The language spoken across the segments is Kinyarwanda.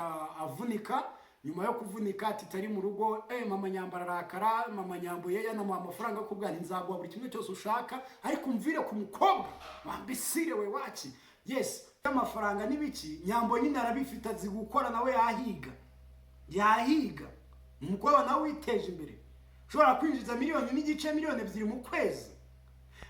avunika. Nyuma yo kuvunika titari mu rugo, mama Nyambara arakara, mama Nyambuye yanamuha amafaranga yo kubwira nzaguha buri kimwe cyose ushaka, ariko umvire ku mukobwa wambisire we waki. Yes, amafaranga nibiki Nyambo nyine arabifite, azi gukora nawe yahiga umukobwa nawe witeje imbere, ushobora kwinjiza miliyoni n'igice, miliyoni 2 mu kwezi.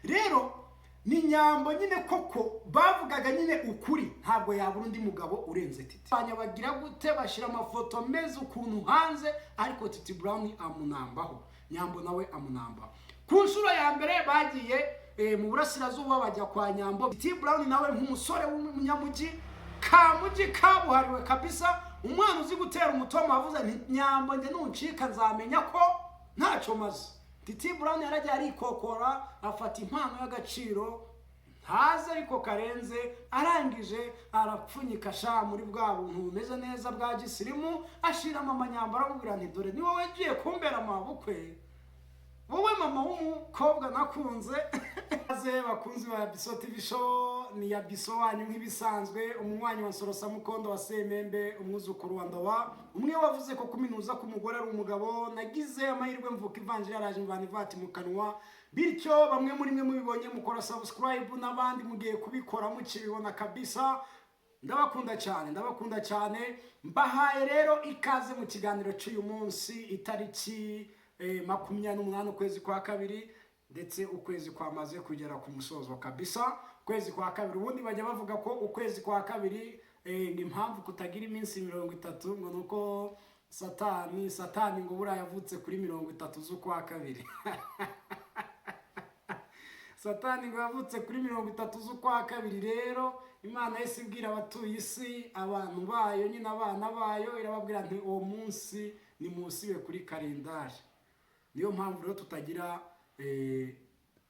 Rero ni Nyambo nyine koko bavugaga nyine ukuri, ntabwo yabura undi mugabo urenze Titi. Bagira gute bashira amafoto meza ukuntu hanze, ariko Titi Brown amunambaho, Nyambo nawe amunamba. Ku nshuro ya mbere bagiye mu burasirazuba bajya kwa Nyambo. Titi Brown nawe nk'umusore w'umunyamugi, kamugi kabuhariwe kabisa, umwana uzi gutera umutoma, wavuze nti Nyambo nge nuncika nzamenya ko ntacyo maze. Titi Brown yaragiye arikokora, afata impano y'agaciro ntaze ariko karenze, arangije arapfunyika sha muri bwa buntu bumeze neza bwa gisirimu, ashira mama Nyambara amubwira nti dore ni wowe ugiye kumbera amabukwe, wowe mama w'umukobwa nakunze. Aze bakunzi ba Biso TV show, ni ya Biso wanyu nk'ibisanzwe, umunywanyi wa Nsorosa Mukondo wa Semembe, umwuzukuru wa Ndowa, umwe wavuze ko kuminuza k'umugore ari umugabo. Nagize amahirwe mvuka ivanjiri yaraje mvana ivati mu kanwa, bityo bamwe muri mwe mubibonye mukora subscribe, n'abandi mugiye kubikora mukibibona kabisa. Ndabakunda cyane, mbahaye rero ikaze mu kiganiro cy'uyu munsi, itariki 28 ukwezi kwa kabiri, ndetse ukwezi kwamaze kugera ku musozo kabisa. Ukwezi kwa kabiri, ubundi bajya bavuga ko ukwezi kwa kabiri ni impamvu kutagira iminsi 30, ngo nuko satani ngo buriya yavutse kuri 30 z'ukwa kabiri. Satani ngo yavutse kuri 30 z'ukwa kabiri. Rero Imana yese ibwira abatuye isi, abantu bayo nyine abana bayo, irababwira nti uwo munsi ni musibe kuri kalendari. Niyo mpamvu rero tutagira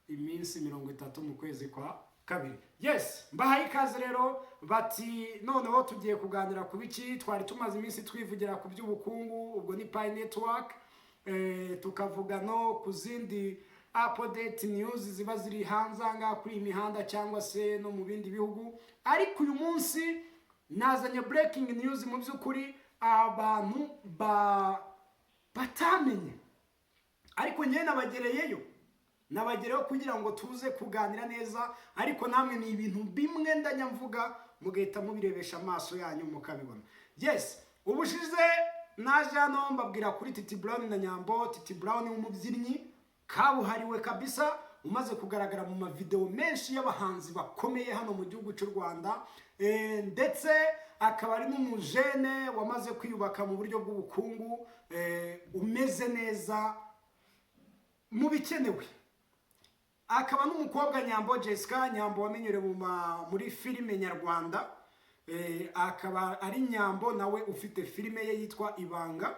iminsi 30 mu kwezi kwa kabiri. Yes, mbahaye ikaze rero, bati noneho tugiye kuganira ku biki. Twari tumaze iminsi twivugira ku by'ubukungu, ubwo ni Pi Network, tukavuga no ku zindi update news ziba ziri hanze anga kuri imihanda cyangwa se no mu bindi bihugu. Ariko uyu munsi nazanye breaking news mu by'ukuri abantu batamenye, ariko nyene nabagereyeyo kugira ngo tuze kuganira neza. Ariko namwe ni ibintu bimwe ndanya mvuga mugahita mubirebesha amaso yanyu mukabibona. Yes, ubushize naje hano mbabwira kuri Titi Brown na Nyambo. Titi Brown umubyinnyi kabuhariwe kabisa, umaze kugaragara mu mavideo menshi y'abahanzi bakomeye hano mu gihugu cy'u Rwanda, ndetse akaba ari n'umujene wamaze kwiyubaka mu buryo bw'ubukungu, umeze neza mu bikenewe. Akaba n'umukobwa Nyambo Jessica, Nyambo wamenyerewe muri filime nyarwanda, akaba ari Nyambo nawe ufite filime ye yitwa Ibanga.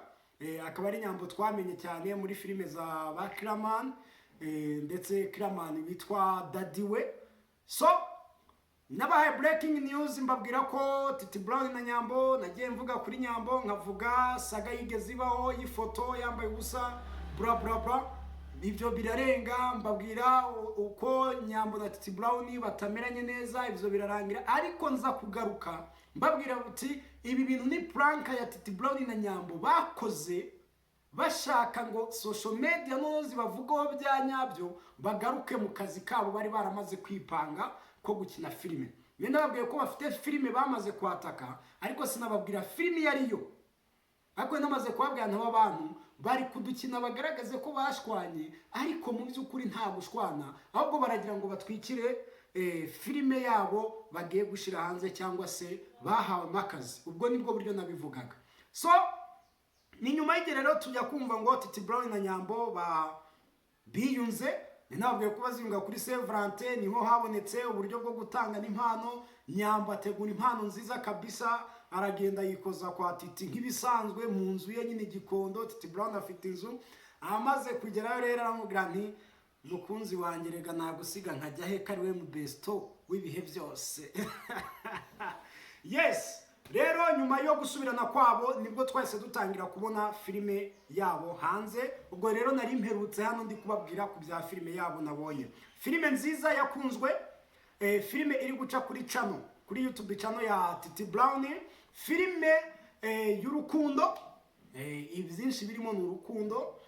Akaba ari Nyambo twamenye cyane muri filime za ba Kraman, ndetse Kraman witwa Daddy we. So nabahaye breaking news mbabwira ko Titi Brown na Nyambo, nagiye mvuga kuri Nyambo nkavuga saga yigeze ibaho y'ifoto yambaye ubusa bra bra bra, ibyo birarenga. Mbabwira uko Nyambo na Titi Brown batameranye neza, ibyo birarangira. Ariko nza kugaruka mbabwira buti ibi bintu ni prank ya Titi Brown na Nyambo bakoze, bashaka ngo social media no zibavugaho bya nyabyo, bagaruke mu kazi kabo bari baramaze kwipanga ko gukina filime. Nenda babwiye ko bafite filime bamaze kwataka, ariko sinababwira filime yariyo. Ariko namaze kubabwira nabo abantu bari kudukina bagaragaze ko bashwanye, ariko mu by'ukuri nta gushwana, ahubwo baragira ngo batwikire filime yabo bagiye gushira hanze cyangwa se bahawe makazi. Ubwo nibwo buryo nabivugaga. So ni nyuma y'igere rero tujya kumva ngo Titi Brown na Nyambo biyunze. Ninabwiye ko bazinga kuri Saint Valentin, niho habonetse uburyo bwo gutanga n'impano. Nyambo ategura impano nziza kabisa, aragenda yikoza kwa Titi nk'ibisanzwe mu nzu ye nyine Gikondo. Titi Brown afite inzu, amaze kugerayo rero aramubwira nti mukunzi wanjye rega nagusiga nkajya he, kari we mu besto w'ibihe byose. Yes, rero nyuma yo gusubirana kwabo nibwo twahise dutangira kubona filime yabo hanze. Ubwo rero nari mperutse hano ndi kubabwira ku bya filime yabo nabonye. Filime nziza yakunzwe, filime iri guca kuri YouTube channel ya Titi Brown. Filime y'urukundo, ibyinshi birimo ni urukundo.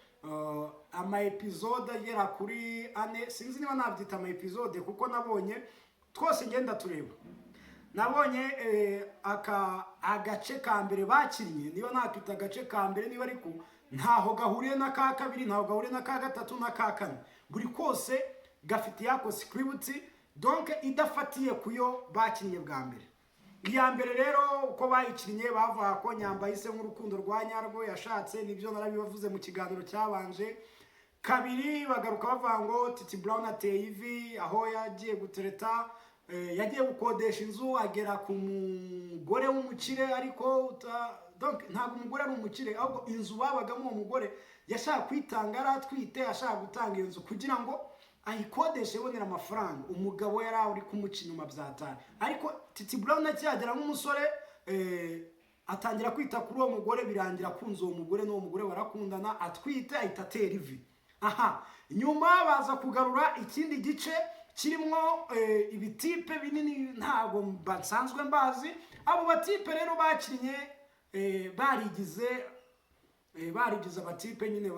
Ama episode agera kuri 4, sinzi niba nabyita ama episode kuko nabonye twose ngenda tureba. Nabonye agace ka mbere bakinnye, niba nakita agace ka mbere, niba ariko ntaho gahuriye na ka kabiri, ntaho gahuriye na ka gatatu na ka kane. Buri kose gafite yako script, donc idafatiye kuyo bakinnye bwa mbere. Iya mbere rero uko bayikinnye bavuga ko Nyambo yise nk'urukundo rwa nyarwo yashatse, nibyo narabibavuze mu kiganiro cyabanje. Kabiri bagaruka bavuga ngo Titi Brown ateye ivi, aho yagiye gutereta, yagiye gukodesha inzu agera ku mugore w'umukire, ariko donc ntabwo umugore ari umukire, ahubwo inzu babagamo uwo mugore yashaka kwitanga, aratwite, ashaka gutanga iyo nzu kugira ngo ayikodeshe ibonera amafaranga. Umugabo yari uri kumuca inyuma byatari, ariko Titi Brown akihagera nk'umusore atangira kwita kuri uwo mugore, birangira kunze uwo mugore, n'uwo mugore barakundana, atwite ahita atera ivi. Aha, nyuma baza kugarura ikindi gice kirimo ibitipe binini ntabwo basanzwe mbazi. Abo batipe rero bakinnye barigize abatipe nyine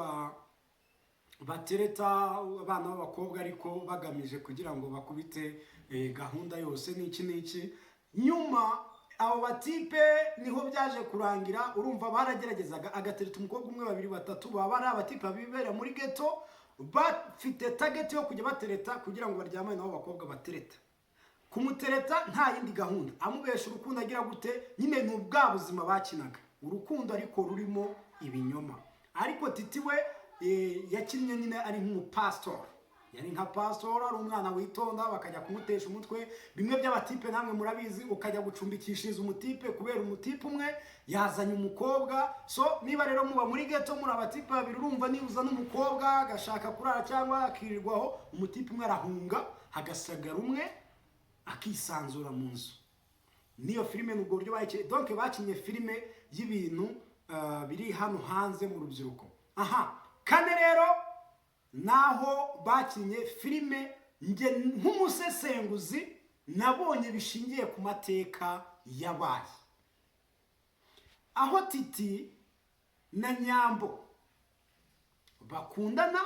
batereta abana b'abakobwa, ariko bagamije kugira ngo bakubite gahunda yose n'iki. Nyuma abo batipe niho byaje kurangira, urumva barageragezaga agatereta umukobwa umwe, babiri, batatu, baba ari abatipe bibera muri ghetto, bafite target yo kujya batereta kugira ngo baryamane nabo bakobwa batereta. Kumutereta nta yindi gahunda, amubesha urukundo agira gute, nyine ni ubwa buzima bakinaga, urukundo ariko rurimo ibinyoma. Ariko Titi we yakinnye nyine ari nk'umupastor, yari nka pastor, ari umwana witonda, bakajya kumutesha umutwe. Bimwe by'abatipe namwe murabizi, ukajya gucumbikishiriza umutipe kubera umutipe umwe yazanye umukobwa. So niba rero muba muri ghetto muri abatipe babiri, urumva nibuza n'umukobwa agashaka kurara cyangwa akirirwaho, umutipe umwe arahunga hagasagara umwe akisanzura mu nzu. Niyo filime n'ubwo buryo bayikinnye, donc bakinnye filime y'ibintu biri hano hanze mu rubyiruko. Aha, kane rero naho bakinnye filime nge nk'umusesenguzi nabonye bishingiye ku mateka yabaye, aho Titi na Nyambo bakundana,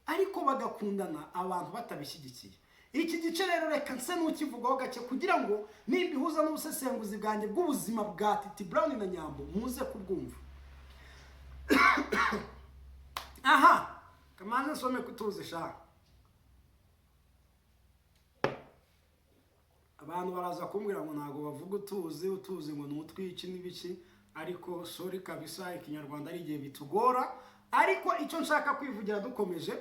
ariko bagakundana abantu batabishyigikiye. Iki gice rero reka nse n'ukivugaho gake kugira ngo nimbihuza n'ubusesenguzi bwanjye bw'ubuzima bwa Titi Brown na Nyambo muze kubwumva. Aha, kamanze nsome kutuze sha. Abantu baraza kumbwira ngo ntago bavuga utuzi ngo n'utwiki n'ibiki, ariko sorry kabisa, ikinyarwanda ari igihe bitugora. Ariko icyo nshaka kwivugira dukomeje,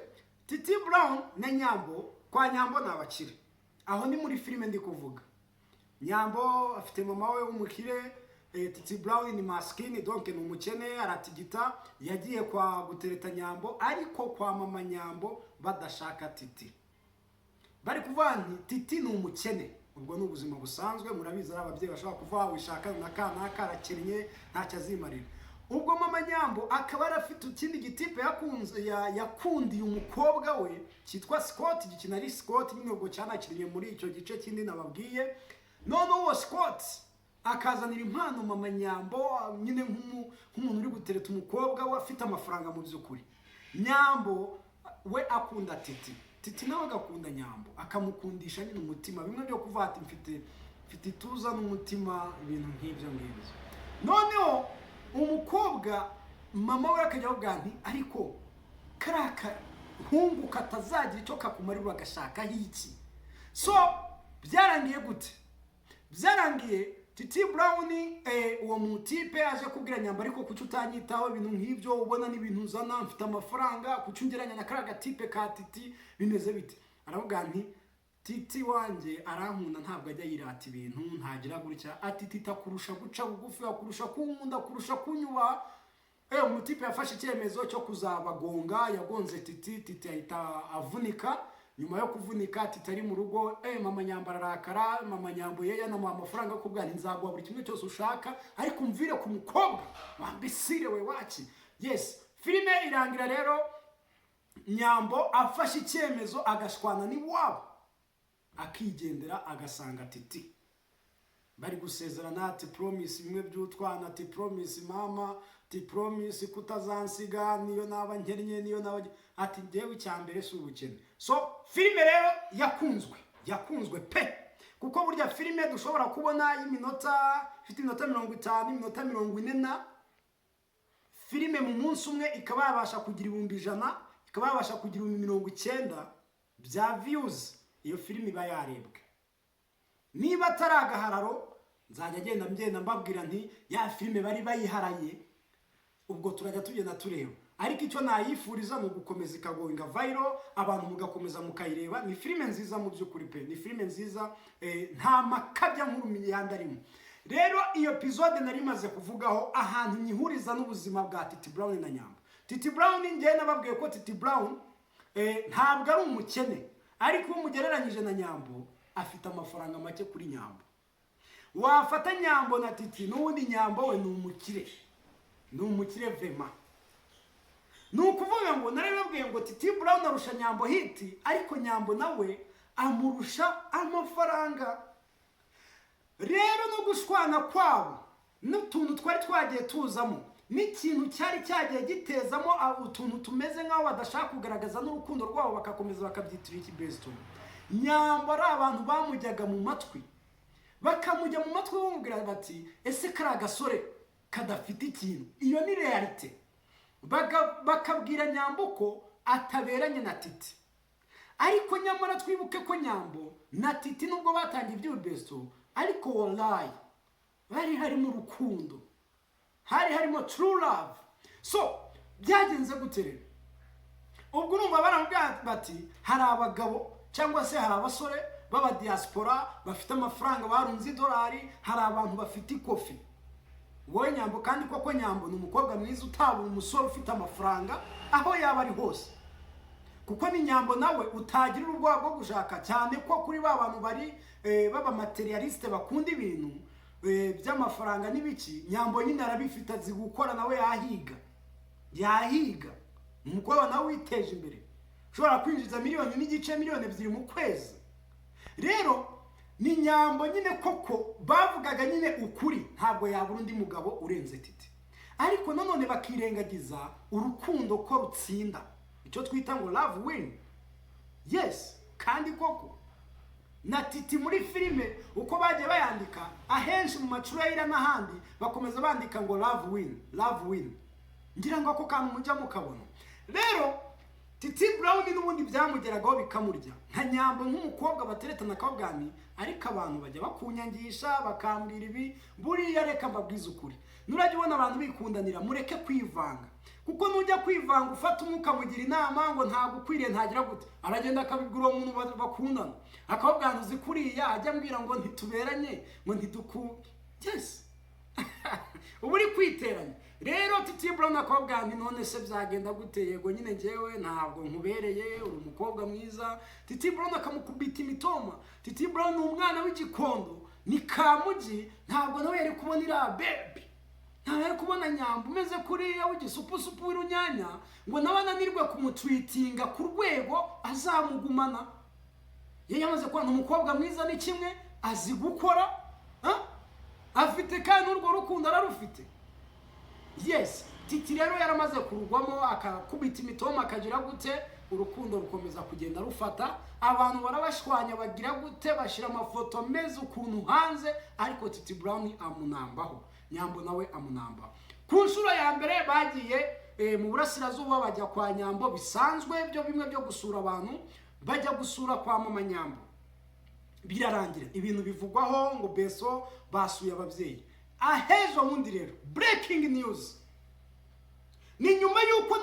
Titi Brown na Nyambo, kwa Nyambo n'abakire, aho ni muri filime ndi kuvuga. Nyambo afite mama we w'umukire, Titi Brown ni maskini, donc ni umukene, aratigita. Yagiye kwa gutereta Nyambo, ariko kwa mama Nyambo badashaka Titi, bari kuvuga nti Titi ni umukene. Ubwo ni ubuzima busanzwe, murabizi ari ababyeyi bashobora kuvuga wishaka na kana karakennye ntacyo azimarira. Ubwo mama Nyambo akaba arafite ikindi gitipe yakundiye umukobwa we cyitwa Scott, gikina ari Scott nyine, ubwo cyanakiriye muri icyo gice kindi nababwiye. None uwo Scott akazanira impano mama Nyambo, nyine nk'umuntu uri gutereta umukobwa we afite amafaranga mu by'ukuri. Nyambo we akunda Titi, Titi nawe agakunda Nyambo, akamukundisha nyine umutima, bimwe byo kuvuga ati mfite ituza n'umutima, ibintu nk'ibyo ngibyo. Noneho umukobwa mama we akajya avuga nti ariko karaka hungu katazagira icyo kakumarira agashaka iki. So byarangiye gute? Byarangiye Titi Brown uwo mutipe aje kubwira Nyambo, ariko kuki utanyitaho, ibintu nk'ibyo ubona n'ibintu uzana, mfite amafaranga, kuki ungeranya na karaga tipe ka Titi, bimeze bite? Aravuga nti Titi wanjye arankunda, ntabwo ajya yirata ibintu, ntagira gutya. Ati Titi akurusha guca bugufi, akurusha kunkunda, akurusha kunyuba. Umutipe yafashe icyemezo cyo kuzabagonga, yagonze Titi. Titi ahita avunika. Nyuma yo kuvunika Titi ari mu rugo, mama Nyambo ararakara. Mama Nyambo ye yanamuha amafaranga yo kubwira nzaguha buri kimwe cyose ushaka, ariko umvire ku mukobwa wambisire we waki. Yes, filime irangira rero Nyambo afashe icyemezo agashwana n'iwabo, akigendera agasanga Titi. bari gusezerana ati promise bimwe by'utwana ati promise mama ati promise kutazansiga niyo naba nkennye niyo naba ati ndewe icyambere si ubukene. So filime rero yakunzwe pe, kuko burya filime dushobora kubona y'iminota ifite iminota 50 iminota 40 filime mu munsi umwe ikaba yabasha kugira 100,000 ikaba yabasha kugira 90 bya views. Iyo filime iba yarebwe. Niba ataragahararo nzajya ngenda mbabwira nti ya filime bari bayiharaye, ubwo turajya tugenda tureba. Ariko icyo nayifuriza no gukomeza ikagoinga viral, abantu mugakomeza mukayireba. Ni filime nziza mu by'ukuri pe, ni filime nziza, nta makabya nkuru yandarimo. Rero iyo episode nari maze kuvugaho ahantu nyihuriza n'ubuzima bwa Titi Brown na Nyambo. Titi Brown ngiye nababwiye ko Titi Brown ntabwo ari umukene, ariko umugereranyije na Nyambo afite amafaranga make kuri Nyambo. Wafata Nyambo na Titi n'ubundi Nyambo we ni umukire vema. Nukuvuga ngo narababwiye ngo Titi Brown arusha Nyambo hiti, ariko Nyambo nawe amurusha amafaranga. Rero no gushwana kwabo n'utuntu twari twagiye tuzamo, n'ikintu cyari cyagiye gitezamo utuntu tumeze nk'aho badashaka kugaragaza n'urukundo rwabo, bakakomeza bakabyitira iki besto. Nyambo ari abantu bamujyaga mu matwi, bakamujya mu matwi bamubwira bati ese kari agasore kadafite ikintu. Iyo ni realite. Bakabwira Nyambo ko ataberanye na Titi. Ariko nyamara twibuke ko Nyambo na Titi nubwo batangiye ibyo besto, ariko wallahi bari harimo urukundo, hari harimo true love. So byagenze guterera ubwo numva baramubwira bati hari abagabo cyangwa se hari abasore baba diaspora bafite amafaranga barunze $, hari abantu bafite ikofi. Wowe Nyambo kandi koko Nyambo ni umukobwa mwiza utabura umusore ufite amafaranga aho yaba ari hose, kuko ni Nyambo nawe utagira ubwoba bwo gushaka cyane ko kuri bantu bari baba materialiste bakunda ibintu by'amafaranga n'ibiki. Nyambo nyine arabifite azi gukora, nawe yahiga umukobwa nawe witeje imbere, ushobora kwinjiza 1.5 miliyoni mu kwezi. Rero ni Nyambo nyine koko bavugaga nyine ukuri, ntabwo yabura undi mugabo urenze Titi. Ariko nanone bakirengagiza urukundo ko rutsinda, icyo twita ngo love win. Yes, kandi koko na Titi muri filime uko bagiye bayandika ahenshi mu macurayira n'ahandi bakomeza bandika ngo love win. Ngira ngo ako kantu mujya mukabona. Rero Titi Brown n'ubundi byamugeragaho bikamurya nka Nyambo nk'umukobwa bateretana akabwani, ariko abantu bajya bakunyangisha bakambwira ibi. Buriya reka mbabwiza ukuri, nurajya ubona abantu bikundanira mureke kwivanga, kuko nujya kwivanga ufata umwuka mugira inama ngo ntabwo ukwiriye ntagira gute, aragenda akabibwira uwo muntu bakundana akabwana uzi kuriya ajya ambwira ngo ntituberanye ngo ntiduku. Yes. Ubu uri kwiteranya. Rero Titi Brown akabwana none se byagenda gute? Yego nyine ngewe ntabwo nkubereye, uri umukobwa mwiza. Titi Brown akamukubita imitoma. Titi Brown ni umwana w'igikondo, ni kamugi, ntabwo nawe yari kubona ira baby, ntabwo yari kubona Nyambo umeze kuriya w'igisupusupu w'irunyanya ngo nabananirwe kumutwitinga ku rwego azamugumana. Yamaze kuba umukobwa mwiza ni kimwe, azi gukora, afite kandi urwo rukundo ararufite. Yes, Titi rero yaramaze kurugwamo akakubita imitoma akagira gute, urukundo rukomeza kugenda rufata. Abantu barabashwanya bagira gute, bashira amafoto meza ukuntu hanze, ariko Titi Brown amunambaho, Nyambo nawe amunambaho. Ku nshuro ya mbere bagiye mu burasirazuba bajya kwa Nyambo bisanzwe, byo bimwe byo gusura abantu, bajya gusura kwa mama Nyambo. Birarangira ibintu bivugwaho ngo beso basuye ababyeyi. Ahejo mundi rero breaking news ni nyuma yuko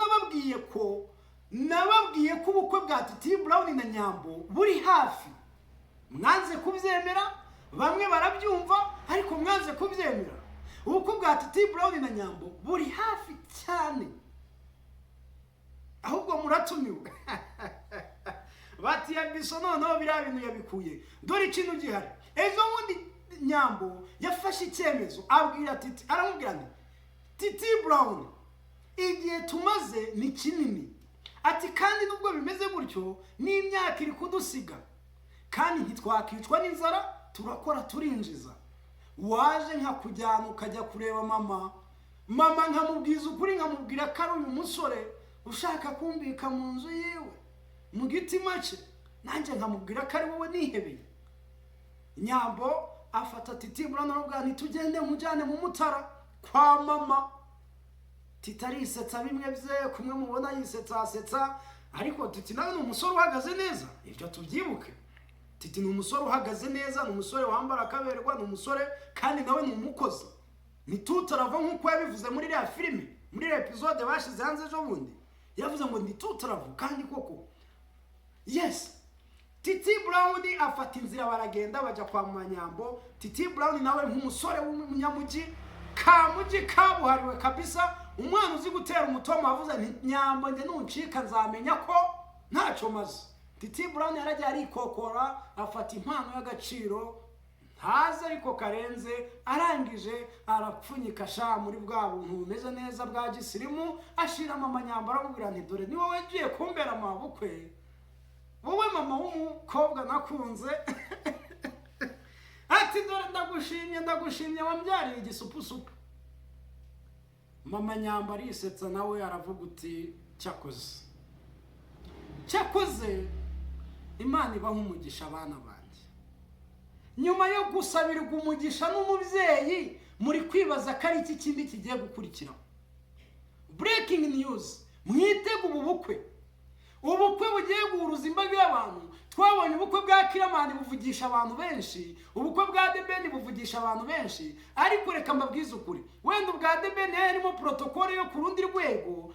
nababwiye ko ubukwe bwa Titi Brown na Nyambo buri hafi. Mwanze kubyemera, bamwe barabyumva ariko mwanze kubyemera. Ubukwe bwa Titi Brown na Nyambo buri hafi cyane, ahubwo muratumiwe. Bati ya biso noneho biriya bintu yabikuye. Dore ikintu gihari, ejo bundi Nyambo yafashe icyemezo abwira Titi, aramubwira ngo Titi Brown igihe tumaze ni kinini, ati kandi nubwo bimeze gutyo n'imyaka iri kudusiga, kandi ntitwakicwa n'inzara, turakora turinjiza. waje nkakujyana ukajya kureba mama nkamubwiza ukuri, nkamubwira ko ari uyu musore ushaka kumbika mu nzu yiwe mu gitima cye, nanjye nkamubwira ko ari wowe nihebeye. Nyambo afata Titi Brown aravuga ntitugende mujyane mu Mutara kwa mama. Titi arisetsa bimwe bye, kumwe mubona yisetsa, ariko Titi nawe ni umusore uhagaze neza, ibyo tubyibuke. Titi ni umusore uhagaze neza, ni umusore wambara akaberwa, ni umusore kandi nawe ni umukozi. Ntitutarava nk'uko yabivuze muri iriya filime, muri iriya episode bashize hanze ejo bundi, yavuze ngo ntitutarava, kandi koko yes. Titi Brown afata inzira baragenda bajya kwa Nyambo. Titi Brown nawe nk'umusore w'umunyamujyi, kamujyi kabuhariwe kabisa, umwana uzi gutera umutoma, avuze nti Nyambo nge nuncika nzamenya ko ntacyo maze. Titi Brown yarajya arikokora, afata impano y'agaciro ntaze ariko karenze, arangije arapfunyika sha muri bwa buntu bumeze neza bwa gisirimu, ashira mama Nyambo aramubwira nti dore ni wowe ugiye kumbera mabukwe, wowe mama w'umukobwa nakunze. Ati dore ndagushimye wambyariye igisupusupu. Mama Nyambo arisetsa nawe aravuga uti cyakoze Imana ibaha umugisha abana banjye. Nyuma yo gusabirwa umugisha n'umubyeyi, muri kwibaza ko ari iki kindi kigiye gukurikiraho. Breaking news, mwitege ubu bukwe bugiye guhuruza imbaga y'abantu. Twabonye ubukwe bwa Kiramani buvugisha abantu benshi, ubukwe bwa The Ben buvugisha abantu benshi, ariko reka mbabwize ukuri, wenda ubwa The Ben harimo protocole yo ku rundi rwego,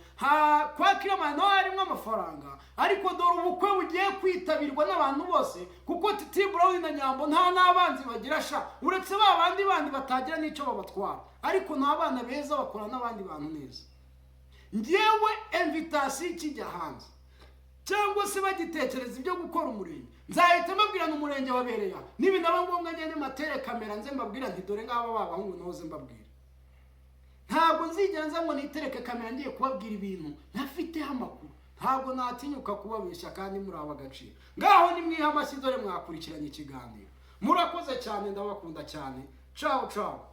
kwa Kiramani naho harimo amafaranga, ariko dore ubukwe bugiye kwitabirwa n'abantu bose, kuko Titi Brown na Nyambo nta n'abanzi bagira sha, uretse bandi batagira n'icyo babatwara, ariko n'abana beza bakora n'abandi bantu neza. Ngewe invitation ikijya hanze cyangwa se bagitekereza ibyo gukora umurenge, nzahita mbabwira n'umurenge wabereye, nibi naba ngombwa ngende matere kamera nze mbabwira nti dore ngaba babahungu noze mbabwira. Ntabwo nzigera nza ngo nitereke kamera ngiye kubabwira ibintu ntafiteho amakuru, ntabwo natinyuka kubabeshya kandi muri abagaciro. Ngaho nimwiha amashyi dore mwakurikiranye ikiganiro. Murakoze cyane, ndabakunda cyane. Ciao ciao.